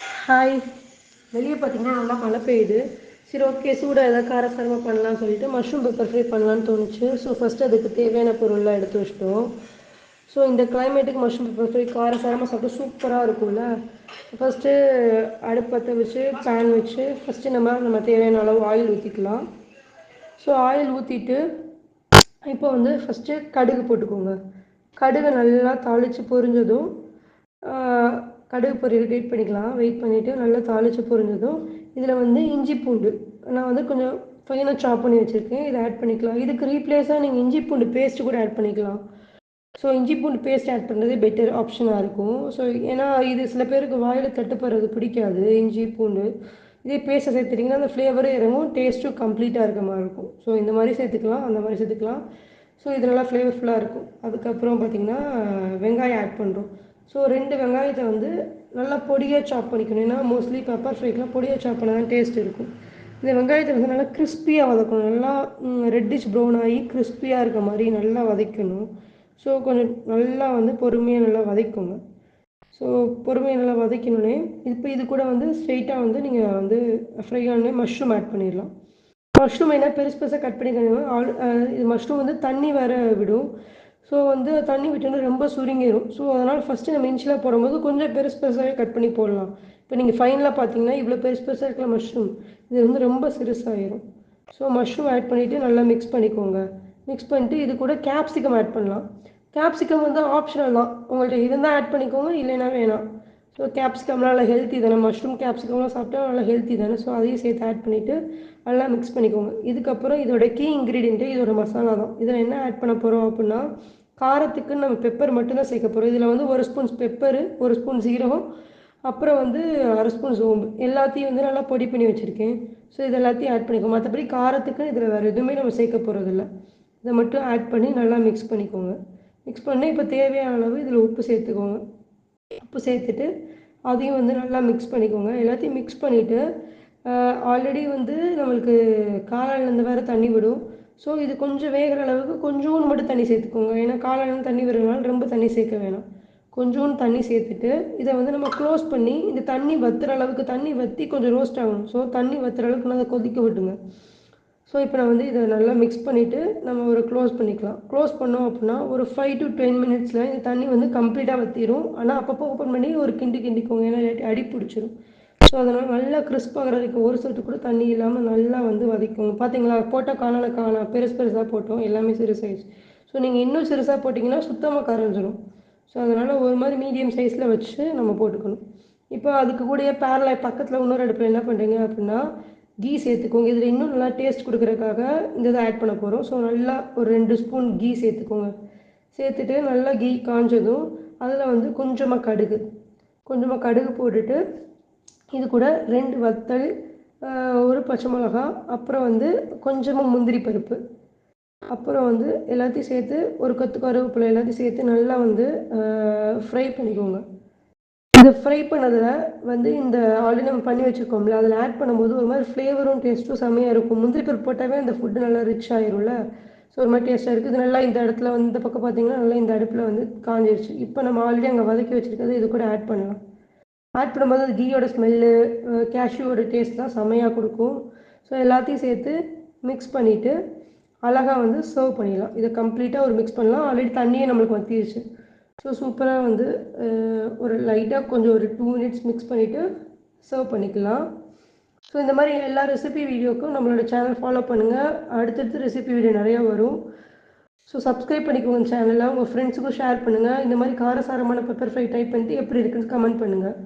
Hi. வெளியே பார்த்தீங்கன்னா நல்லா மழை பெய்யுது. சரி, ஓகே, சூடாக ஏதாவது காரசாரமாக பண்ணலான்னு சொல்லிட்டு மஷ்ரூம் பெப்பர் ஃப்ரை பண்ணலான்னு தோணுச்சு. ஸோ ஃபஸ்ட்டு அதுக்கு தேவையான பொருள்லாம் எடுத்து வச்சிட்டோம். ஸோ இந்த கிளைமேட்டுக்கு மஷ்ரூம் பெப்பர் ஃப்ரை காரசாரமாக சாப்பிட்டு சூப்பராக இருக்கும்ல. ஃபஸ்ட்டு அடுப்பு பற்ற வச்சு பேன் வச்சு ஃபஸ்ட்டு நம்ம தேவையான அளவு ஆயில் ஊற்றிக்கலாம். ஸோ ஆயில் ஊற்றிட்டு இப்போ வந்து ஃபஸ்ட்டு கடுகு போட்டுக்கோங்க. கடுகு நல்லா தாளித்து பொரிஞ்சதும் கடுகு பொரியல் வெயிட் பண்ணிக்கலாம். வெயிட் பண்ணிவிட்டு நல்லா தாளித்து பொரிஞ்சதும் இதில் வந்து இஞ்சி பூண்டு நான் வந்து கொஞ்சம் ஃபைனாக சாப் பண்ணி வச்சுருக்கேன். இதை ஆட் பண்ணிக்கலாம். இதுக்கு ரீப்ளேஸாக நீங்கள் இஞ்சி பூண்டு பேஸ்ட்டு கூட ஆட் பண்ணிக்கலாம். ஸோ இஞ்சி பூண்டு பேஸ்ட் ஆட் பண்ணுறது பெட்டர் ஆப்ஷனாக இருக்கும். ஸோ ஏன்னா இது சில பேருக்கு வாயில் தட்டுப்படுறது பிடிக்காது இஞ்சி பூண்டு. இதே பேஸ்ட்டை சேர்த்துட்டிங்கன்னா அந்த ஃப்ளேவரே இறங்கும், டேஸ்ட்டும் கம்ப்ளீட்டாக இருக்க மாதிரி இருக்கும். ஸோ இந்த மாதிரி சேர்த்துக்கலாம், அந்த மாதிரி சேர்த்துக்கலாம். ஸோ இது நல்லா ஃப்ளேவர்ஃபுல்லாக இருக்கும். அதுக்கப்புறம் பார்த்திங்கன்னா வெங்காயம் ஆட் பண்ணுறோம். ஸோ 2 வெங்காயத்தை வந்து நல்லா பொடியாக சாப் பண்ணிக்கணும். ஏன்னா மோஸ்ட்லி பெப்பர் ஃப்ரைக்கெலாம் பொடியாக சாப் பண்ணால் தான் டேஸ்ட் இருக்கும். இந்த வெங்காயத்தை வந்து நல்லா கிறிஸ்பியாக வதக்கணும். நல்லா ரெட்டிஷ் ப்ரௌன் ஆகி கிறிஸ்பியாக இருக்க மாதிரி நல்லா வதக்கணும். ஸோ கொஞ்சம் நல்லா வந்து பொறுமையாக நல்லா வதக்குங்க. ஸோ பொறுமையாக நல்லா வதக்கினோடனே இப்போ இது கூட வந்து ஸ்ட்ரெயிட்டாக வந்து நீங்கள் வந்து ஃப்ரை ஆன மஷ்ரூம் ஆட் பண்ணிடலாம். மஷ்ரூம் என்ன பெருசு பெருசாக கட் பண்ணிக்கணும். இது மஷ்ரூம் வந்து தண்ணி வேற விடும். ஸோ வந்து தண்ணி விட்டோன்னா ரொம்ப சுருங்கிடும். ஸோ அதனால் ஃபஸ்ட்டு நம்ம இன்ச்சிலாக போடும்போது கொஞ்சம் பெருசு பெருசாகவே கட் பண்ணி போடலாம். இப்போ நீங்கள் ஃபைனலாக பார்த்தீங்கன்னா இவ்வளோ பெருசு பெருசாக இருக்கிற மஷ்ரூம் இது வந்து ரொம்ப சிறுசாகிடும். ஸோ மஷ்ரூம் ஆட் பண்ணிவிட்டு நல்லா மிக்ஸ் பண்ணிக்கோங்க. மிக்ஸ் பண்ணிட்டு இது கூட கேப்சிகம் ஆட் பண்ணலாம். கேப்சிகம் வந்து ஆப்ஷனல் தான். உங்கள்கிட்ட இருந்தால் ஆட் பண்ணிக்கோங்க, இல்லைன்னா வேணாம். ஸோ கேப்சிகம்லாம் நல்லா ஹெல்த்தி தானே. மஷ்ரூம் கேப்சிகம்லாம் சாப்பிட்டா நல்லா ஹெல்த்தி தானே. ஸோ அதையும் சேர்த்து ஆட் பண்ணிவிட்டு நல்லா மிக்ஸ் பண்ணிக்கோங்க. இதுக்கப்புறம் இதோட கீ இன்க்ரீடியண்ட்டு இதோட மசாலா தான். இதில் என்ன ஆட் பண்ண போகிறோம் அப்படின்னா காரத்துக்கு நம்ம பெப்பர் மட்டும்தான் சேர்க்க போகிறோம். இதில் வந்து 1 ஸ்பூன் பெப்பரு, 1 ஸ்பூன் சீரகம், அப்புறம் வந்து 1/2 ஸ்பூன் சோம்பு எல்லாத்தையும் வந்து நல்லா பொடி பண்ணி வச்சுருக்கேன். ஸோ இது எல்லாத்தையும் ஆட் பண்ணிக்கோங்க. மற்றபடி காரத்துக்கு இதில் வேறு எதுவுமே நம்ம சேர்க்க போகிறதில்ல. இதை மட்டும் ஆட் பண்ணி நல்லா மிக்ஸ் பண்ணிக்கோங்க. மிக்ஸ் பண்ணி இப்போ தேவையான அளவு இதில் உப்பு சேர்த்துக்கோங்க. உப்பு சேர்த்துட்டு அதையும் வந்து நல்லா மிக்ஸ் பண்ணிக்கோங்க. எல்லாத்தையும் மிக்ஸ் பண்ணிவிட்டு ஆல்ரெடி வந்து நம்மளுக்கு காளான்லேருந்து வேறு தண்ணி விடும். ஸோ இது கொஞ்சம் வேகிற அளவுக்கு கொஞ்சோண்டு மட்டும் தண்ணி சேர்த்துக்கோங்க. ஏன்னா காளான்லேருந்து தண்ணி விடுறதுனால ரொம்ப தண்ணி சேர்க்க வேணாம். கொஞ்சோண்டு தண்ணி சேர்த்துட்டு இதை வந்து நம்ம க்ளோஸ் பண்ணி இந்த தண்ணி வற்றுற அளவுக்கு தண்ணி வற்றி கொஞ்சம் ரோஸ்ட் ஆகணும். ஸோ தண்ணி வற்றுற அளவுக்கு நல்லா கொதிக்க விட்டுங்க. ஸோ இப்போ நான் வந்து இதை நல்லா மிக்ஸ் பண்ணிவிட்டு நம்ம ஒரு க்ளோஸ் பண்ணிக்கலாம். க்ளோஸ் பண்ணோம் அப்படின்னா ஒரு 5 to 10 மினிட்ஸில் இந்த தண்ணி வந்து கம்ப்ளீட்டாக வற்றிடும். ஆனால் அப்பப்போ ஓப்பன் பண்ணி ஒரு கிண்டிக்கோங்க. ஏன்னா இல்லாட்டி அடி பிடிச்சிரும். ஸோ அதனால் நல்லா கிறிஸ்பாகிறதுக்கு ஒரு சொட்டு கூட தண்ணி இல்லாமல் நல்லா வந்து வதக்குங்க. பார்த்தீங்களா, போட்ட காண பெருசு பெருசாக போட்டோம், எல்லாமே சிறு சைஸ். ஸோ நீங்கள் இன்னும் சிறுசாக போட்டிங்கன்னா சுத்தமாக கரைஞ்சிரும். ஸோ அதனால் ஒரு மாதிரி மீடியம் சைஸில் வச்சு நம்ம போட்டுக்கணும். இப்போ அதுக்கு கூடயே பக்கத்தில் இன்னொரு அடுப்பில் என்ன பண்ணுறீங்க அப்படின்னா கீ சேர்த்துக்கோங்க. இதில் இன்னும் நல்லா டேஸ்ட் கொடுக்குறதுக்காக இந்த இதை ஆட் பண்ண போகிறோம். ஸோ நல்லா ஒரு 2 ஸ்பூன் கீ சேர்த்துக்கோங்க. சேர்த்துட்டு நல்லா கீ காஞ்சதும் அதில் வந்து கொஞ்சமாக கடுகு போட்டுட்டு இது கூட 2 வத்தல், ஒரு பச்சை மிளகா, அப்புறம் வந்து கொஞ்சமாக முந்திரி பருப்பு, அப்புறம் வந்து எல்லாத்தையும் சேர்த்து ஒரு கொத்து கருவேப்பிலை எல்லாத்தையும் சேர்த்து நல்லா வந்து ஃப்ரை பண்ணிக்கோங்க. இந்த ஃப்ரை பண்ணதில் வந்து இந்த ஆல்ரெடி நம்ம பண்ணி வச்சுருக்கோம்ல, அதில் ஆட் பண்ணும்போது ஒரு மாதிரி ஃப்ளேவரும் டேஸ்ட்டும் செம்மையாக இருக்கும். முந்திரி பருப்பு போட்டாவே அந்த ஃபுட்டு நல்லா ரிச் ஆயிரும்ல. ஸோ ஒரு மாதிரி டேஸ்ட்டாக இருக்குது. இது நல்லா இந்த இடத்துல வந்து இந்த பக்கம் பார்த்தீங்கன்னா நல்லா இந்த அடுப்பில் வந்து காஞ்சிருச்சு. இப்போ நம்ம ஆல்ரெடி அங்கே வதக்கி வச்சுருக்கிறது இது கூட ஆட் பண்ணலாம். ஆட் பண்ணும்போது அது கீயோட ஸ்மெல்லு, கேஷ்யூவோட டேஸ்ட்லாம் செம்மையாக கொடுக்கும். ஸோ எல்லாத்தையும் சேர்த்து மிக்ஸ் பண்ணிவிட்டு அழகாக வந்து சர்வ் பண்ணிடலாம். இதை கம்ப்ளீட்டாக ஒரு மிக்ஸ் பண்ணலாம். ஆல்ரெடி தண்ணியே நம்மளுக்கு வற்றிருச்சு. ஸோ சூப்பராக வந்து ஒரு லைட்டாக கொஞ்சம் ஒரு 2 மினிட்ஸ் மிக்ஸ் பண்ணிவிட்டு சர்வ் பண்ணிக்கலாம். ஸோ இந்த மாதிரி எல்லா ரெசிபி வீடியோக்கும் நம்மளோட சேனல் ஃபாலோ பண்ணுங்கள். அடுத்தடுத்து ரெசிபி வீடியோ நிறையா வரும். ஸோ சப்ஸ்கிரைப் பண்ணிக்கோங்க சேனலை. உங்கள் ஃப்ரெண்ட்ஸுக்கும் ஷேர் பண்ணுங்கள். இந்த மாதிரி காரசாரமான பெப்பர் ஃப்ரை ட்ரை பண்ணிட்டு எப்படி இருக்குன்னு கமெண்ட் பண்ணுங்கள்.